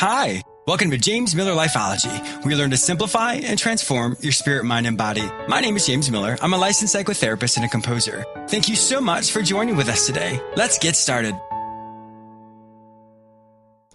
Hi, welcome to James Miller Lifeology, where you learn to simplify and transform your spirit, mind, and body. My name is James Miller. I'm a licensed psychotherapist and a composer. Thank you so much for joining with us today. Let's get started.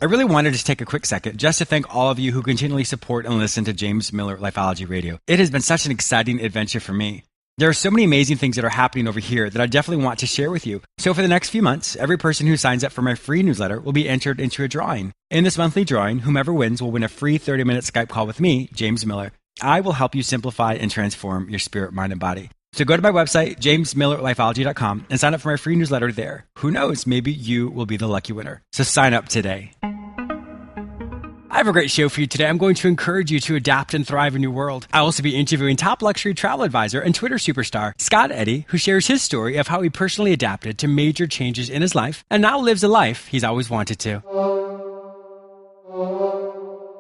I really wanted to take a quick second just to thank all of you who continually support and listen to James Miller Lifeology Radio. It has been such an exciting adventure for me. There are so many amazing things that are happening over here that I definitely want to share with you. So for the next few months, every person who signs up for my free newsletter will be entered into a drawing. In this monthly drawing, whomever wins will win a free 30-minute Skype call with me, James Miller. I will help you simplify and transform your spirit, mind, and body. So go to my website, jamesmillerlifeology.com, and sign up for my free newsletter there. Who knows, maybe you will be the lucky winner. So sign up today. I have a great show for you today. I'm going to encourage you to adapt and thrive in your world. I'll also be interviewing top luxury travel advisor and Twitter superstar Scott Eddy, who shares his story of how he personally adapted to major changes in his life and now lives a life he's always wanted to.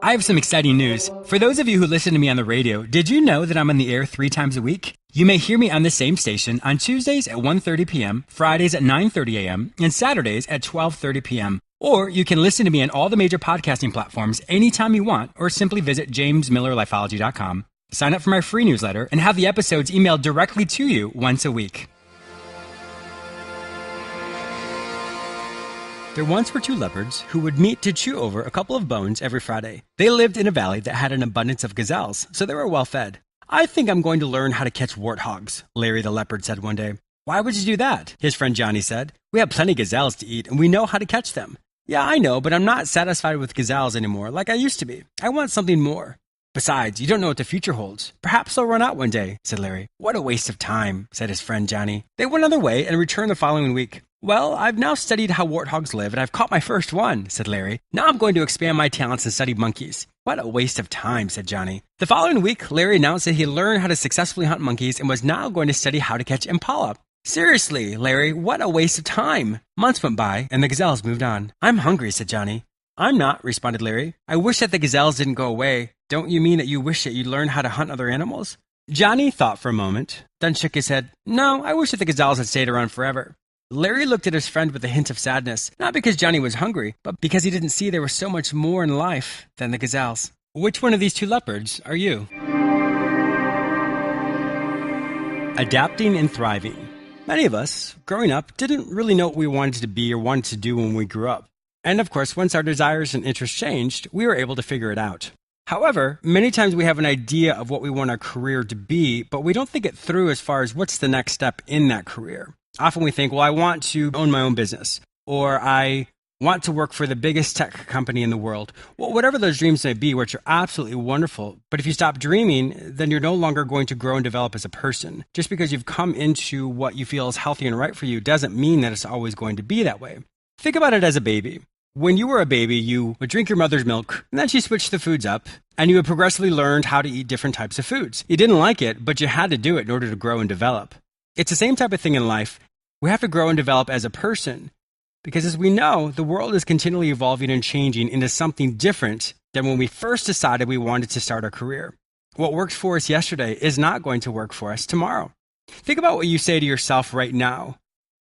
I have some exciting news. For those of you who listen to me on the radio, did you know that I'm on the air 3 times a week? You may hear me on the same station on Tuesdays at 1:30 p.m., Fridays at 9:30 a.m., and Saturdays at 12:30 p.m. Or you can listen to me on all the major podcasting platforms anytime you want, or simply visit jamesmillerlifeology.com, sign up for my free newsletter, and have the episodes emailed directly to you once a week. There once were 2 leopards who would meet to chew over a couple of bones every Friday. They lived in a valley that had an abundance of gazelles, so they were well fed. "I think I'm going to learn how to catch warthogs," Larry the leopard said one day. "Why would you do that?" his friend Johnny said. "We have plenty of gazelles to eat, and we know how to catch them." "Yeah, I know, but I'm not satisfied with gazelles anymore like I used to be. I want something more." "Besides, you don't know what the future holds. Perhaps they'll run out one day," said Larry. "What a waste of time," said his friend Johnny. They went on their way and returned the following week. "Well, I've now studied how warthogs live, and I've caught my first one," said Larry. "Now I'm going to expand my talents and study monkeys." "What a waste of time," said Johnny. The following week, Larry announced that he had learned how to successfully hunt monkeys and was now going to study how to catch impala. "Seriously, Larry, what a waste of time." Months went by, and the gazelles moved on. "I'm hungry," said Johnny. "I'm not," responded Larry. "I wish that the gazelles didn't go away." "Don't you mean that you wish that you'd learn how to hunt other animals?" Johnny thought for a moment, then shook his head. "No, I wish that the gazelles had stayed around forever." Larry looked at his friend with a hint of sadness, not because Johnny was hungry, but because he didn't see there was so much more in life than the gazelles. Which one of these 2 leopards are you? Adapting and thriving. Many of us, growing up, didn't really know what we wanted to be or wanted to do when we grew up. And of course, once our desires and interests changed, we were able to figure it out. However, many times we have an idea of what we want our career to be, but we don't think it through as far as what's the next step in that career. Often we think, well, I want to own my own business, or I want to work for the biggest tech company in the world. Well, whatever those dreams may be, which are absolutely wonderful, but if you stop dreaming, then you're no longer going to grow and develop as a person. Just because you've come into what you feel is healthy and right for you doesn't mean that it's always going to be that way. Think about it as a baby. When you were a baby, you would drink your mother's milk, and then she switched the foods up, and you would progressively learn how to eat different types of foods. You didn't like it, but you had to do it in order to grow and develop. It's the same type of thing in life. We have to grow and develop as a person. Because as we know, the world is continually evolving and changing into something different than when we first decided we wanted to start our career. What worked for us yesterday is not going to work for us tomorrow. Think about what you say to yourself right now.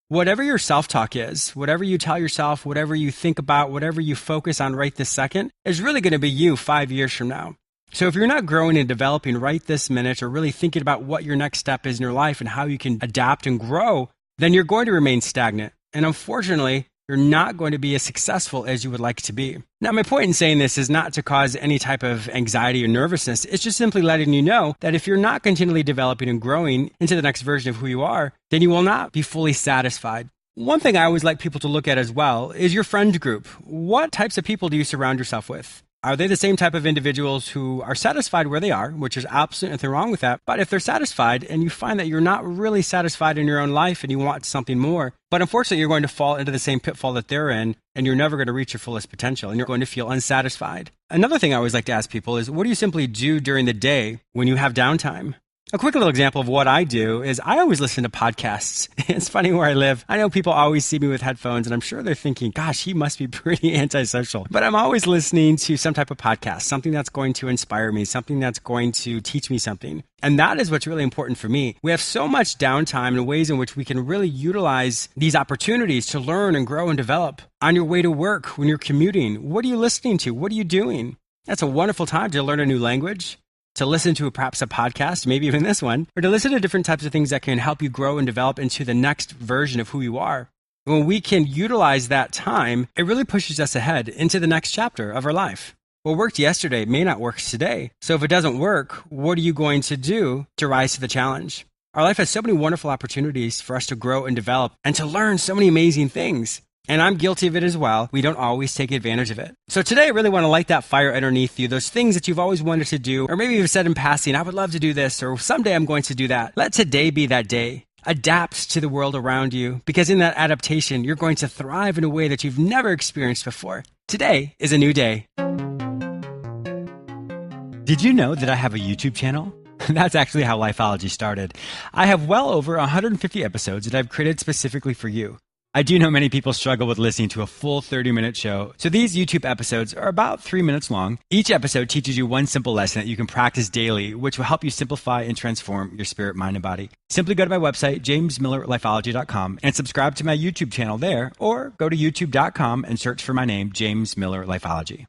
Whatever your self-talk is, whatever you tell yourself, whatever you think about, whatever you focus on right this second, is really going to be you 5 years from now. So if you're not growing and developing right this minute, or really thinking about what your next step is in your life and how you can adapt and grow, then you're going to remain stagnant. And unfortunately, you're not going to be as successful as you would like to be. Now, my point in saying this is not to cause any type of anxiety or nervousness. It's just simply letting you know that if you're not continually developing and growing into the next version of who you are, then you will not be fully satisfied. One thing I always like people to look at as well is your friend group. What types of people do you surround yourself with? Are they the same type of individuals who are satisfied where they are, which is absolutely nothing wrong with that? But if they're satisfied and you find that you're not really satisfied in your own life and you want something more, but unfortunately you're going to fall into the same pitfall that they're in and you're never going to reach your fullest potential and you're going to feel unsatisfied. Another thing I always like to ask people is, what do you simply do during the day when you have downtime? A quick little example of what I do is I always listen to podcasts. It's funny where I live. I know people always see me with headphones and I'm sure they're thinking, gosh, he must be pretty antisocial. But I'm always listening to some type of podcast, something that's going to inspire me, something that's going to teach me something. And that is what's really important for me. We have so much downtime and ways in which we can really utilize these opportunities to learn and grow and develop. On your way to work, when you're commuting, what are you listening to? What are you doing? That's a wonderful time to learn a new language, to listen to perhaps a podcast, maybe even this one, or to listen to different types of things that can help you grow and develop into the next version of who you are. When we can utilize that time, it really pushes us ahead into the next chapter of our life. What worked yesterday may not work today. So if it doesn't work, what are you going to do to rise to the challenge? Our life has so many wonderful opportunities for us to grow and develop and to learn so many amazing things. And I'm guilty of it as well. We don't always take advantage of it. So today I really want to light that fire underneath you, those things that you've always wanted to do, or maybe you've said in passing, I would love to do this, or someday I'm going to do that. Let today be that day. Adapt to the world around you, because in that adaptation, you're going to thrive in a way that you've never experienced before. Today is a new day. Did you know that I have a YouTube channel? That's actually how Lifeology started. I have well over 150 episodes that I've created specifically for you. I do know many people struggle with listening to a full 30-minute show, so these YouTube episodes are about 3 minutes long. Each episode teaches you one simple lesson that you can practice daily, which will help you simplify and transform your spirit, mind, and body. Simply go to my website, jamesmillerlifeology.com, and subscribe to my YouTube channel there, or go to youtube.com and search for my name, James Miller Lifeology.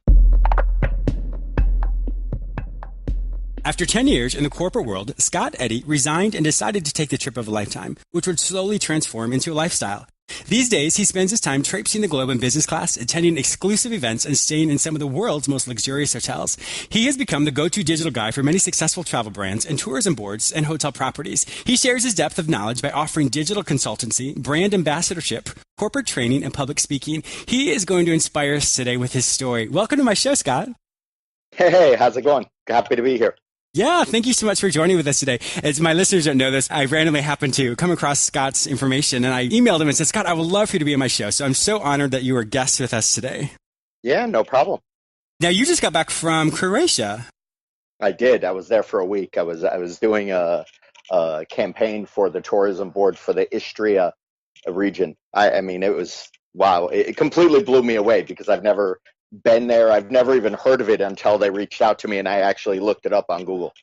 After 10 years in the corporate world, Scott Eddy resigned and decided to take the trip of a lifetime, which would slowly transform into a lifestyle. These days, he spends his time traipsing the globe in business class, attending exclusive events, and staying in some of the world's most luxurious hotels. He has become the go-to digital guy for many successful travel brands and tourism boards and hotel properties. He shares his depth of knowledge by offering digital consultancy, brand ambassadorship, corporate training, and public speaking. He is going to inspire us today with his story. Welcome to my show, Scott. Hey, how's it going? Happy to be here. Yeah, thank you so much for joining with us today. As my listeners don't know this, I randomly happened to come across Scott's information, and I emailed him and said, Scott, I would love for you to be on my show. So I'm so honored that you were a guest with us today. Yeah, no problem. Now, you just got back from Croatia. I did. I was there for a week. I was doing a campaign for the tourism board for the Istria region. I mean, it was, wow. It completely blew me away because I've never been there. I've never even heard of it until they reached out to me and I actually looked it up on Google.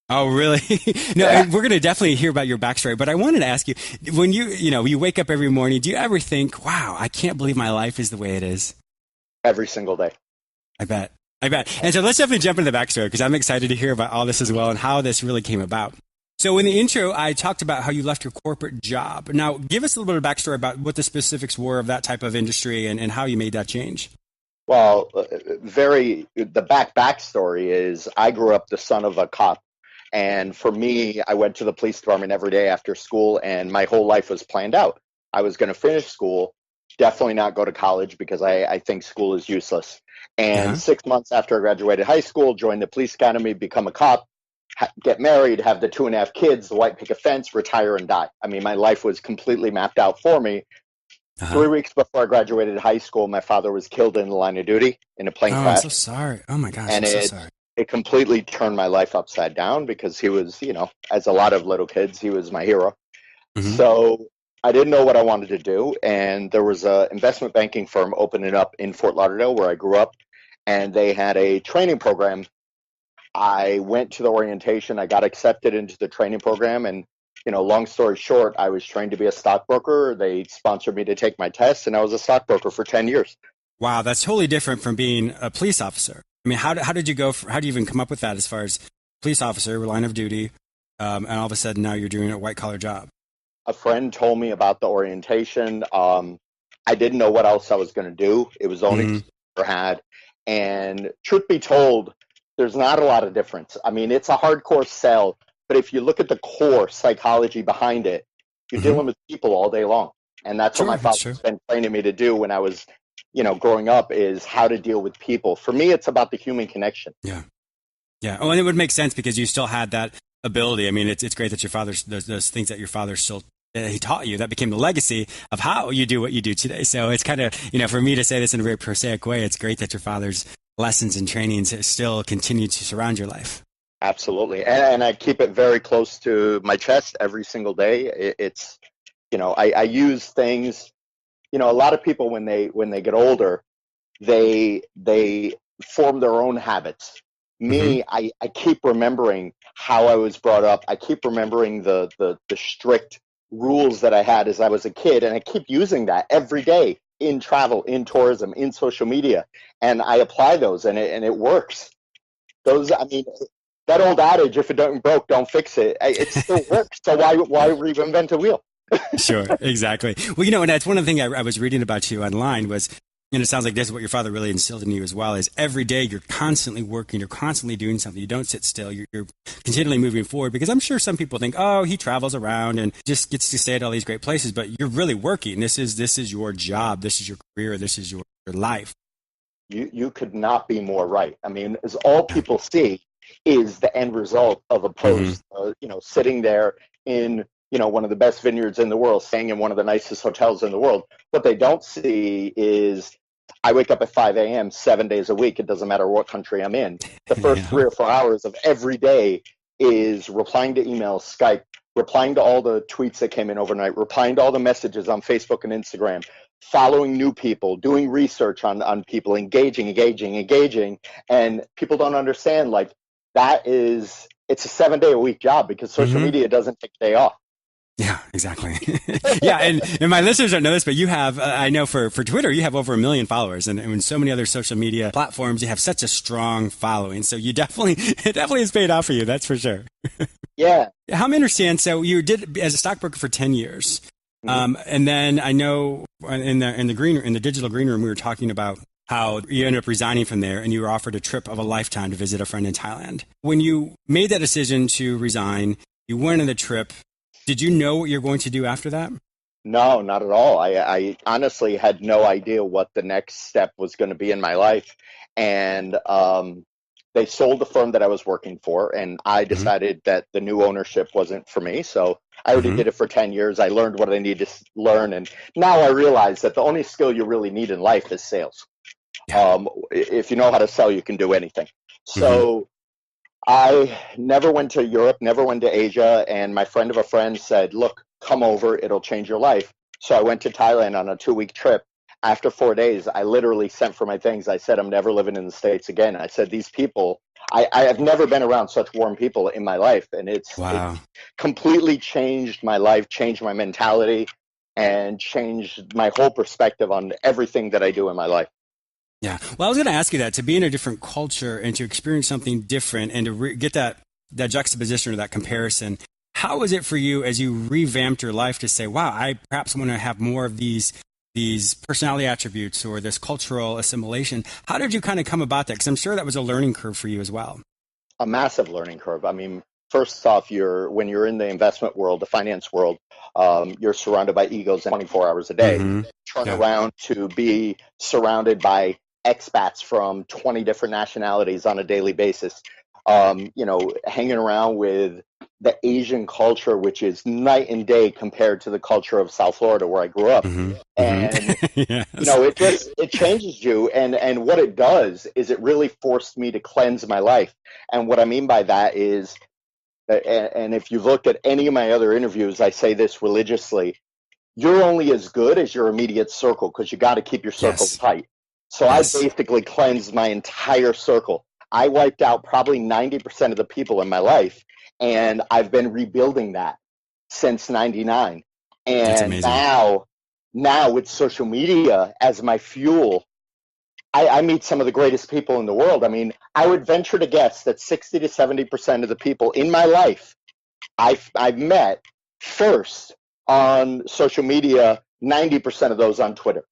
Oh, really? No, yeah. We're going to definitely hear about your backstory, but I wanted to ask you, when you wake up every morning, do you ever think, wow, I can't believe my life is the way it is? Every single day. I bet. And so let's definitely jump into the backstory because I'm excited to hear about all this as well and how this really came about. So in the intro, I talked about how you left your corporate job. Now, give us a little bit of backstory about what the specifics were of that type of industry and how you made that change. Well, the backstory is I grew up the son of a cop. And for me, I went to the police department every day after school and my whole life was planned out. I was going to finish school, definitely not go to college because I think school is useless. And 6 months after I graduated high school, joined the police academy, become a cop, get married, have the 2.5 kids, the white picket fence, retire and die. I mean, my life was completely mapped out for me. 3 weeks before I graduated high school, my father was killed in the line of duty in a plane crash. I'm so sorry. Oh my gosh, and I'm so sorry. It completely turned my life upside down because he was, as a lot of little kids, he was my hero. So I didn't know what I wanted to do. And there was an investment banking firm opening up in Fort Lauderdale where I grew up. And they had a training program. I went to the orientation. I got accepted into the training program. And long story short, I was trained to be a stockbroker. They sponsored me to take my test, and I was a stockbroker for 10 years. Wow, that's totally different from being a police officer. I mean, how did you go? How do you even come up with that as far as police officer, line of duty, and all of a sudden now you're doing a white-collar job? A friend told me about the orientation. I didn't know what else I was going to do. It was the only I had. And truth be told, there's not a lot of difference. I mean, it's a hardcore sell. But if you look at the core psychology behind it, you're dealing with people all day long. And that's what my father's been training me to do when I was, growing up, is how to deal with people. For me, it's about the human connection. Yeah. Oh, and it would make sense because you still had that ability. I mean, it's great that your father's, those things that your father still, he taught you, that became the legacy of how you do what you do today. So it's kind of, for me to say this in a very prosaic way, it's great that your father's lessons and trainings still continue to surround your life. Absolutely. And I keep it very close to my chest every single day. It's, I use things, a lot of people when they get older, they form their own habits. Hmm. Me, I keep remembering how I was brought up. I keep remembering the strict rules that I had as I was a kid, and I keep using that every day in travel, in tourism, in social media, and I apply those, and it works. Those, I mean, that old adage, if it don't broke, don't fix it. It still works. So why reinvent a wheel? Sure, exactly. Well, and that's one of the things I was reading about you online was, and it sounds like this is what your father really instilled in you as well, is every day you're constantly working, you're constantly doing something. You don't sit still. You're continually moving forward because I'm sure some people think, oh, he travels around and just gets to stay at all these great places, but you're really working. This is your job. This is your career. This is your life. You could not be more right. I mean, as all Yeah. people see is the end result of a Hmm. post, sitting there in, one of the best vineyards in the world, staying in one of the nicest hotels in the world. What they don't see is I wake up at 5 a.m. 7 days a week. It doesn't matter what country I'm in. The first Yeah. 3 or 4 hours of every day is replying to emails, Skype, replying to all the tweets that came in overnight, replying to all the messages on Facebook and Instagram, following new people, doing research on people, engaging. And people don't understand, like, it's a 7 day a week job because social Hmm. media doesn't take a day off. Yeah, exactly. Yeah, and my listeners don't know this, but you have, I know for Twitter, you have over 1 million followers, and in so many other social media platforms, you have such a strong following. So it definitely has paid off for you, that's for sure. Yeah. Help me understand. So you did as a stockbroker for 10 years. Mhm. And then I know in the digital green room, we were talking about how you ended up resigning from there and you were offered a trip of a lifetime to visit a friend in Thailand. When you made that decision to resign, you went on the trip. Did you know what you're going to do after that? No, not at all. I honestly had no idea what the next step was going to be in my life. And they sold the firm that I was working for, and I Hmm. decided that the new ownership wasn't for me. So I already Hmm. did it for 10 years. I learned what I needed to learn. And now I realize that the only skill you really need in life is sales. Yeah. If you know how to sell, you can do anything. Hmm. So I never went to Europe, never went to Asia, and my friend of a friend said, "Look, come over, it'll change your life." So I went to Thailand on a 2 week trip. After 4 days, I literally sent for my things. I said, "I'm never living in the States again." I said, "These people, I have never been around such warm people in my life, and it's Wow. completely changed my life, changed my mentality, and changed my whole perspective on everything that I do in my life." Yeah. Well, I was going to ask you that to be in a different culture and to experience something different and to get that juxtaposition or that comparison. How was it for you as you revamped your life to say, "Wow, I perhaps want to have more of these personality attributes or this cultural assimilation"? How did you kind of come about that? Because I'm sure that was a learning curve for you as well. A massive learning curve. I mean, first off, when you're in the investment world, the finance world, you're surrounded by egos 24 hours a day. Hmm. Turn Yeah. around to be surrounded by expats from 20 different nationalities on a daily basis. Hanging around with the Asian culture, which is night and day compared to the culture of South Florida, where I grew up. Hmm. Hmm. And Yes. it changes you, and what it does is it really forced me to cleanse my life. And what I mean by that is, and if you've looked at any of my other interviews, I say this religiously: you're only as good as your immediate circle, because you got to keep your circle Yes. tight. So I Yes. basically cleansed my entire circle. I wiped out probably 90% of the people in my life, and I've been rebuilding that since 99. That's And amazing. now with social media as my fuel, I meet some of the greatest people in the world. I mean, I would venture to guess that 60 to 70% of the people in my life I've met first on social media, 90% of those on Twitter.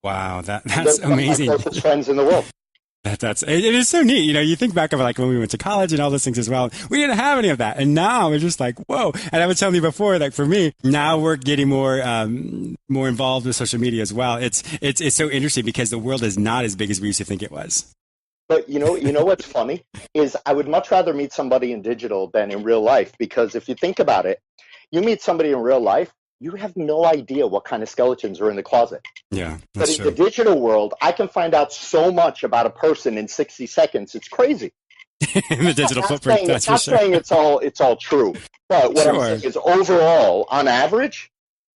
Wow. And That's they're some of my amazing. closest friends in the world. It is so neat. You think back of like when we went to college and all those things as well. We didn't have any of that, and now it's just like whoa. And I was telling you before, like for me, now we're getting more involved with social media as well. It's so interesting because the world is not as big as we used to think it was. But you know what's funny is I would much rather meet somebody in digital than in real life, because if you think about it, you meet somebody in real life, you have no idea what kind of skeletons are in the closet. Yeah, But that's in the true. digital world, I can find out so much about a person in 60 seconds. It's crazy. The digital Not footprint, saying that's for not sure. saying it's all true, but what I'm saying Sure. is overall, on average,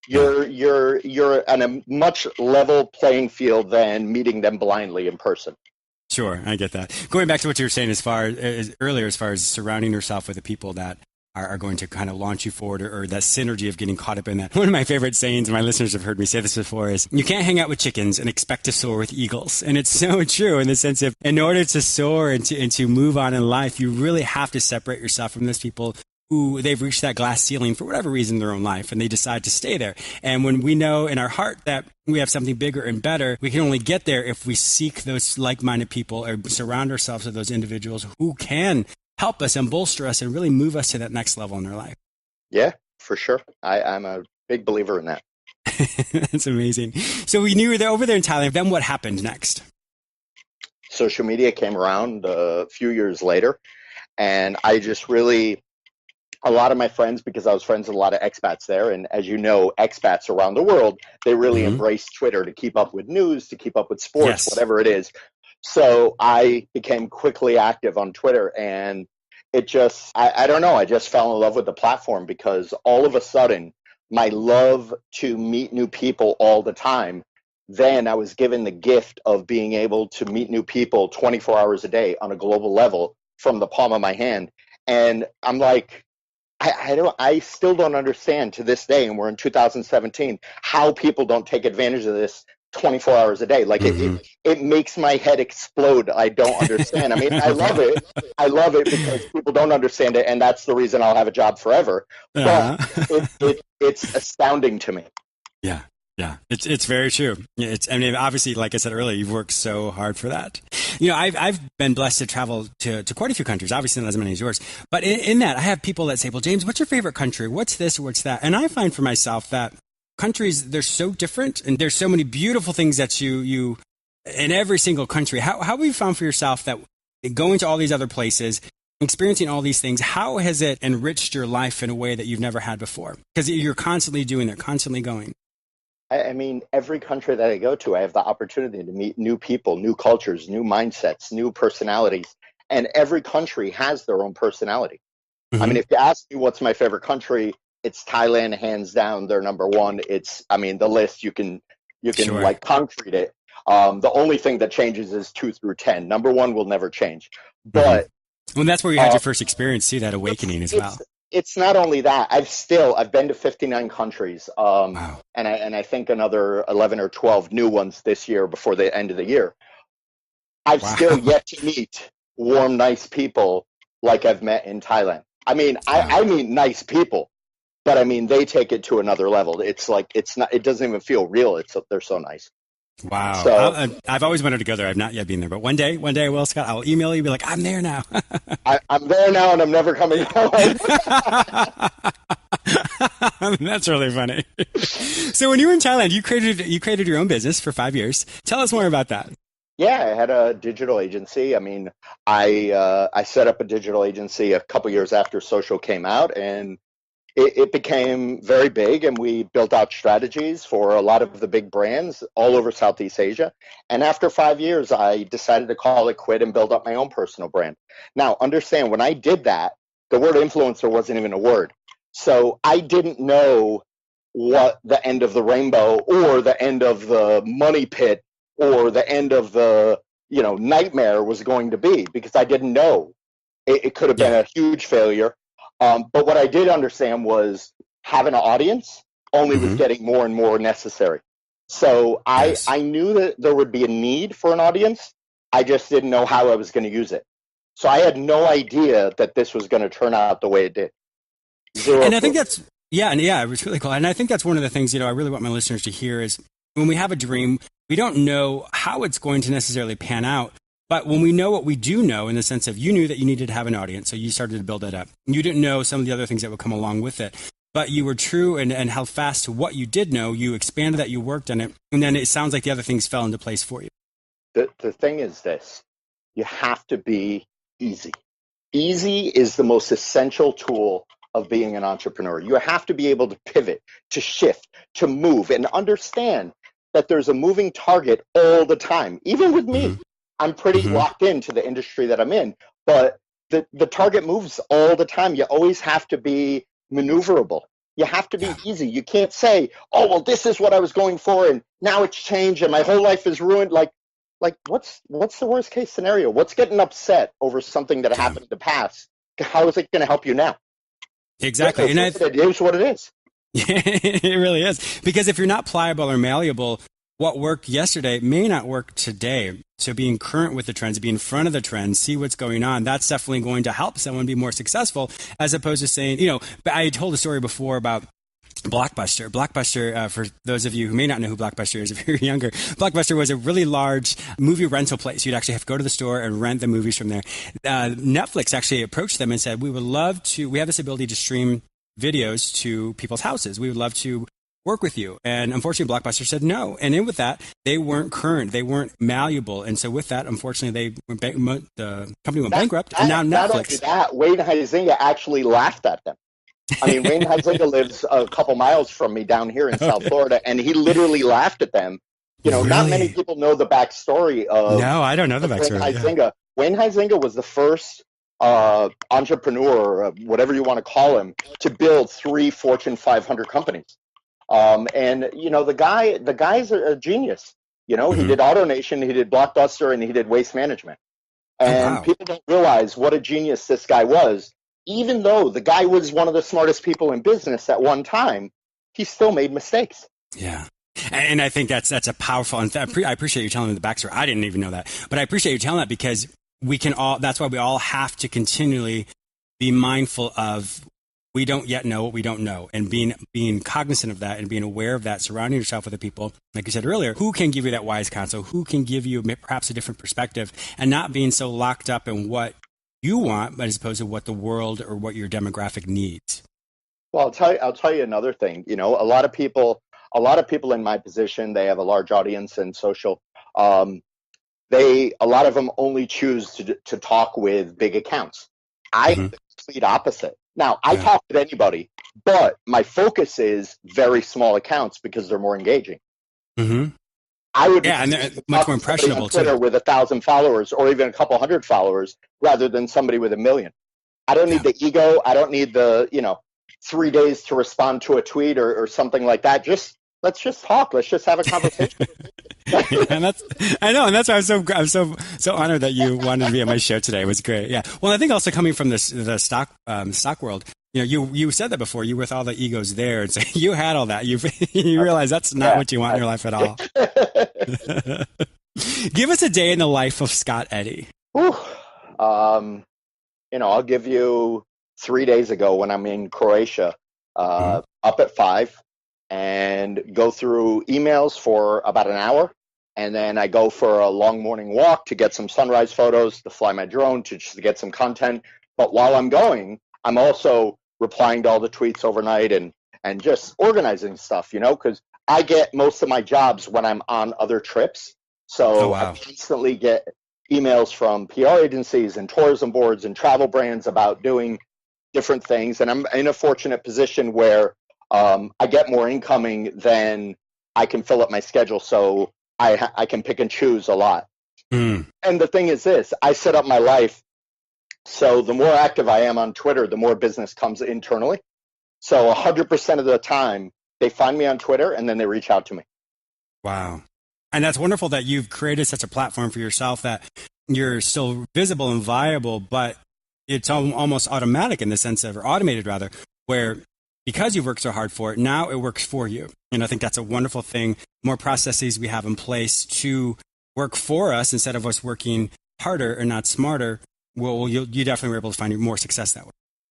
Yeah. you're on a much level playing field than meeting them blindly in person. Sure, I get that. Going back to what you were saying as far as earlier, as far as surrounding yourself with the people that are going to kind of launch you forward, or that synergy of getting caught up in that. One of my favorite sayings, and my listeners have heard me say this before, is you can't hang out with chickens and expect to soar with eagles. And it's so true in the sense of in order to soar and to move on in life, you really have to separate yourself from those people who they've reached that glass ceiling for whatever reason in their own life and they decide to stay there. And when we know in our heart that we have something bigger and better, we can only get there if we seek those like-minded people or surround ourselves with those individuals who can help us and bolster us and really move us to that next level in our life. Yeah, for sure. I'm a big believer in that. That's amazing. So when you were there over there in Thailand, then what happened next? Social media came around a few years later, and I just really, a lot of my friends, because I was friends with a lot of expats there, and as you know, expats around the world, they really Mm-hmm. embrace Twitter to keep up with news, to keep up with sports, Yes. whatever it is. So I became quickly active on Twitter, and it just, I don't know, I just fell in love with the platform because all of a sudden, my love to meet new people all the time, then I was given the gift of being able to meet new people 24 hours a day on a global level from the palm of my hand. And I'm like, I still don't understand to this day, and we're in 2017, how people don't take advantage of this 24 hours a day. Like Mm-hmm. it makes my head explode. I don't understand. I mean, I love Okay. it. I love it because people don't understand it, and that's the reason I'll have a job forever. But Uh-huh. it's astounding to me. Yeah, yeah, it's very true. It's I mean, obviously, like I said earlier, you've worked so hard for that. I've been blessed to travel to quite a few countries. Obviously, not as many as yours, but in that, I have people that say, "Well, James, what's your favorite country? What's this or what's that?" And I find for myself that countries they're so different, and there's so many beautiful things that you in every single country. How have you found for yourself that going to all these other places? Experiencing all these things, how has it enriched your life in a way that you've never had before? Because you're constantly doing it, constantly going. I mean, every country that I go to, I have the opportunity to meet new people, new cultures, new mindsets, new personalities, and every country has their own personality. I mean, Hmm. if you ask me what's my favorite country, it's Thailand, hands down. They're number one. It's, I mean, the list you can Sure. like concrete it. The only thing that changes is 2 through 10. Number one will never change. Hmm. But Well, that's where you had uh, your first experience, too, that it's awakening as it's well. it's not only that. I've been to 59 countries, Wow. and I think another 11 or 12 new ones this year before the end of the year. I've still Wow. yet to meet warm, nice people like I've met in Thailand. I mean, Wow. I meet nice people, but I mean, they take it to another level. It's like it's not. It doesn't even feel real. They're so nice. Wow. So I've always wanted to go there. I've not yet been there, but one day I will, Scott. I'll email you and be like, I'm there now. I'm there now, and I'm never coming home. That's really funny. So when you were in Thailand, you created your own business for 5 years. Tell us more about that. Yeah, I had a digital agency. I mean, I set up a digital agency a couple years after social came out, and it became very big, and we built out strategies for a lot of the big brands all over Southeast Asia. And after 5 years, I decided to call it quit and build up my own personal brand. Now, understand, when I did that, the word influencer wasn't even a word. So I didn't know what the end of the rainbow or the end of the money pit or the end of the nightmare was going to be, because I didn't know. It could have been Yeah. a huge failure. But what I did understand was having an audience only was Hmm. getting more and more necessary. So I, Yes. I knew that there would be a need for an audience. I just didn't know how I was going to use it. So I had no idea that this was going to turn out the way it did. Zero And I think clue. that's, yeah, and yeah, it was really cool. And I think that's one of the things, I really want my listeners to hear is when we have a dream, we don't know how it's going to necessarily pan out. But when we know what we do know, in the sense of you knew that you needed to have an audience, so you started to build that up. You didn't know some of the other things that would come along with it, but you were true and held fast to what you did know. You expanded that, you worked on it, and then it sounds like the other things fell into place for you. The thing is this: you have to be easy. Easy is the most essential tool of being an entrepreneur. You have to be able to pivot, to shift, to move, and understand that there's a moving target all the time. Even with Hmm. me, I'm pretty Hmm. locked into the industry that I'm in, but the target moves all the time. You always have to be maneuverable. You have to be easy. You can't say, oh, well, this is what I was going for, and now it's changed, and my whole life is ruined. Like what's the worst case scenario? What's getting upset over something that happened in the past? How is it going to help you now? Exactly. And it is what it is. It really is. Because if you're not pliable or malleable, what worked yesterday may not work today. So being current with the trends, be in front of the trends, see what's going on, that's definitely going to help someone be more successful, as opposed to saying, I told a story before about Blockbuster. Blockbuster, for those of you who may not know who Blockbuster is if you're younger, Blockbuster was a really large movie rental place. You'd actually have to go to the store and rent the movies from there. Netflix actually approached them and said, we have this ability to stream videos to people's houses. We would love to work with you. And unfortunately, Blockbuster said no. And in with that, they weren't current. They weren't malleable. And so with that, unfortunately, the company went bankrupt. And now Netflix. Not only that, Wayne Huizenga actually laughed at them. I mean, Wayne Huizenga lives a couple miles from me down here in South Florida, and he literally laughed at them. Really? Not many people know the backstory of. No, I don't know the backstory. Wayne Huizenga. Yeah. Wayne Huizenga was the first entrepreneur, or whatever you want to call him, to build 3 Fortune 500 companies. And the guy's a genius. He did AutoNation, he did Blockbuster, and he did Waste Management. And people don't realize what a genius this guy was. Even though the guy was one of the smartest people in business at one time, he still made mistakes. Yeah. And I think that's a powerful, and I appreciate you telling me the backstory. I didn't even know that, but I appreciate you telling that, because that's why we all have to continually be mindful of, we don't yet know what we don't know, and being cognizant of that and being aware of that, surrounding yourself with the people, like you said earlier, who can give you that wise counsel, who can give you perhaps a different perspective, and not being so locked up in what you want, but as opposed to what the world or what your demographic needs. Well, I'll tell you another thing. A lot of people in my position, they have a large audience in social. A lot of them only choose to talk with big accounts. I'm the complete opposite. Now, I talk with anybody, but my focus is very small accounts because they're more engaging. Mm-hmm. I would and they're much more impressionable on Twitter too, with 1,000 followers or even a couple hundred followers rather than somebody with 1 million. I don't need the ego. I don't need the 3 days to respond to a tweet or something like that. Let's just talk. Let's just have a conversation. and that's why I'm so honored that you wanted to be on my show today. It was great. Yeah. Well, I think also coming from the stock world, you said that before. You with all the egos there, and so you had all that. You realize that's not what you want in your life at all. Give us a day in the life of Scott Eddy. I'll give you 3 days ago when I'm in Croatia, up at 5, and go through emails for about an hour. And then I go for a long morning walk to get some sunrise photos, to fly my drone, to get some content. But while I'm going, I'm also replying to all the tweets overnight and just organizing stuff, because I get most of my jobs when I'm on other trips. So I constantly get emails from PR agencies and tourism boards and travel brands about doing different things. And I'm in a fortunate position where I get more incoming than I can fill up my schedule. So I can pick and choose a lot. And the thing is this, I set up my life so the more active I am on Twitter, the more business comes internally. So 100% of the time, they find me on Twitter and then they reach out to me. Wow. And that's wonderful that you've created such a platform for yourself that you're still visible and viable, but it's almost automatic in the sense of, or automated rather, where because you've worked so hard for it, now it works for you. And I think that's a wonderful thing. More processes we have in place to work for us instead of us working harder and not smarter. Well, you definitely were able to find more success that way.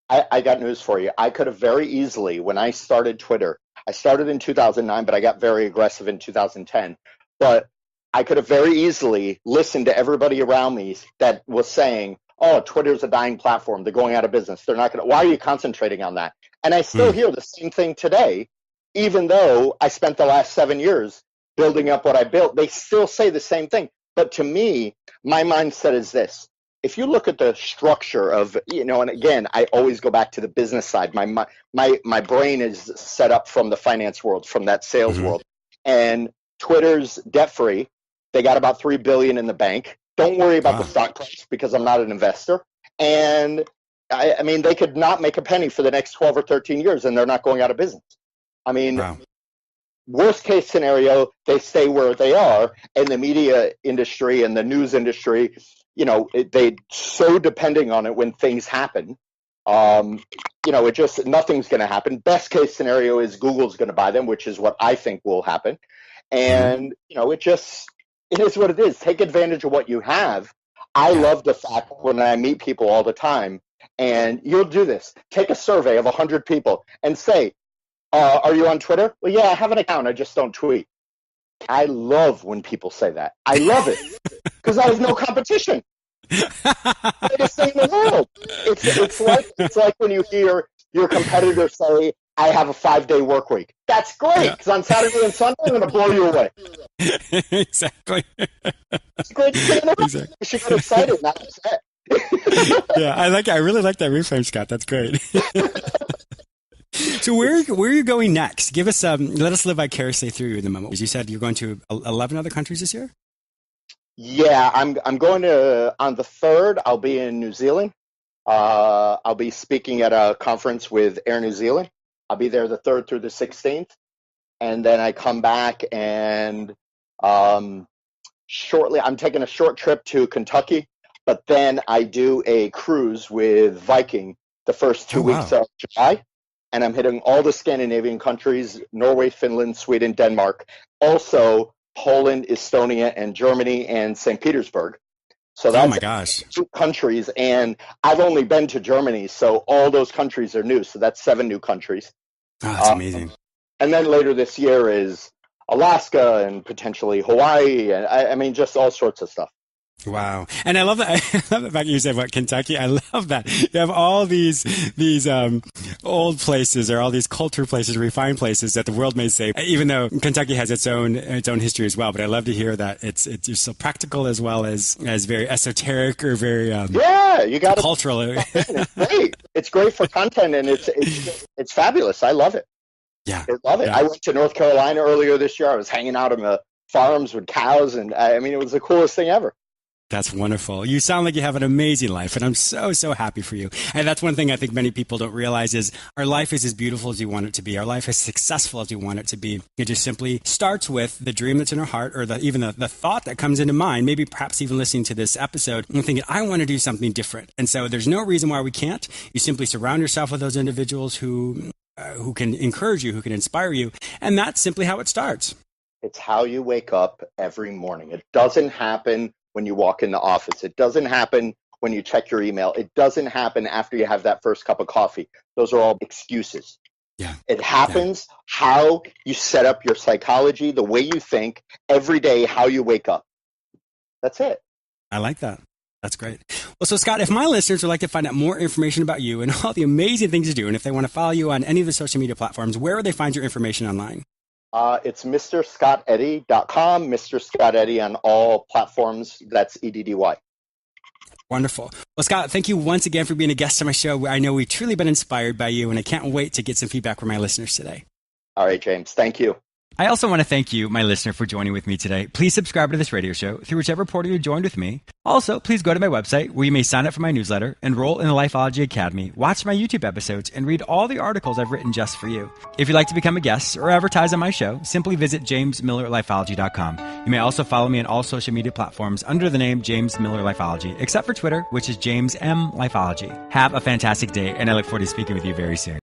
I got news for you. I could have very easily, when I started Twitter, I started in 2009, but I got very aggressive in 2010. But I could have very easily listened to everybody around me that was saying, oh, Twitter's a dying platform. They're going out of business. They're not going to, why are you concentrating on that? And I still hear the same thing today, even though I spent the last 7 years building up what I built. They still say the same thing. But to me, my mindset is this. If you look at the structure of, and again, I always go back to the business side. My brain is set up from the finance world, from that sales world. And Twitter's debt-free. They got about $3 billion in the bank. Don't worry about the stock price because I'm not an investor. And I mean, they could not make a penny for the next 12 or 13 years, and they're not going out of business. I mean, Wow. Worst case scenario, they stay where they are, and the media industry and the news industry, they so depending on it when things happen. It just, nothing's going to happen. Best case scenario is Google's going to buy them, which is what I think will happen. And, it is what it is. Take advantage of what you have. I love the fact when I meet people all the time, and you'll do this, take a survey of 100 people and say, are you on Twitter? Well, yeah, I have an account. I just don't tweet. I love when people say that. I love it because I have no competition. Greatest thing in the world. It's like when you hear your competitor say, I have a 5-day work week. That's great because on Saturday and Sunday, I'm going to blow you away. Exactly. It's great thing in the world. Exactly. You should get excited, not upset. I really like that reframe, Scott. That's great. So where are you going next? Give us let us live vicariously through you in the moment. As you said, you're going to 11 other countries this year? Yeah, I'm going to, on the 3rd, I'll be in New Zealand. I'll be speaking at a conference with Air New Zealand. I'll be there the 3rd through the 16th. And then I come back and shortly, I'm taking a short trip to Kentucky, but then I do a cruise with Viking the first 2 weeks of July. And I'm hitting all the Scandinavian countries, Norway, Finland, Sweden, Denmark, also Poland, Estonia, and Germany, and St. Petersburg. So that's 2 countries, and I've only been to Germany, so all those countries are new. So that's 7 new countries. Oh, that's amazing. And then later this year is Alaska and potentially Hawaii, and I mean, just all sorts of stuff. Wow. And I love that. I love the fact you said about Kentucky. I love that. You have all these old places or all these culture places, refined places that the world may say, even though Kentucky has its own history as well. But I love to hear that it's so practical as well as very esoteric or very you got cultural. It's great. It's great for content, and it's fabulous. I love it. Yeah. I love it. Yeah. I went to North Carolina earlier this year. I was hanging out on the farms with cows, and I mean, it was the coolest thing ever. That's wonderful. You sound like you have an amazing life, and I'm so, so happy for you. And that's one thing I think many people don't realize is our life is as beautiful as you want it to be. Our life is successful as you want it to be. It just simply starts with the dream that's in our heart or even the thought that comes into mind, maybe perhaps even listening to this episode and thinking, I want to do something different. And so there's no reason why we can't. You simply surround yourself with those individuals who can encourage you, who can inspire you. And that's simply how it starts. It's how you wake up every morning. It doesn't happen when you walk in the office. It doesn't happen when you check your email. It doesn't happen after you have that first cup of coffee. Those are all excuses. Yeah. It happens how you set up your psychology, the way you think every day, how you wake up. That's it. I like that. That's great. Well, so Scott, if my listeners would like to find out more information about you and all the amazing things you do, and if they want to follow you on any of the social media platforms, where would they find your information online? It's MrScottEddy.com, Mr. Scott Eddy on all platforms. That's EDDY. Wonderful. Well, Scott, thank you once again for being a guest on my show. I know we've truly been inspired by you, and I can't wait to get some feedback from my listeners today. All right, James. Thank you. I also want to thank you, my listener, for joining with me today. Please subscribe to this radio show through whichever portal you joined with me. Also, please go to my website where you may sign up for my newsletter, enroll in the Lifeology Academy, watch my YouTube episodes, and read all the articles I've written just for you. If you'd like to become a guest or advertise on my show, simply visit jamesmillerlifeology.com. You may also follow me on all social media platforms under the name James Miller Lifeology, except for Twitter, which is James M. Lifeology. Have a fantastic day, and I look forward to speaking with you very soon.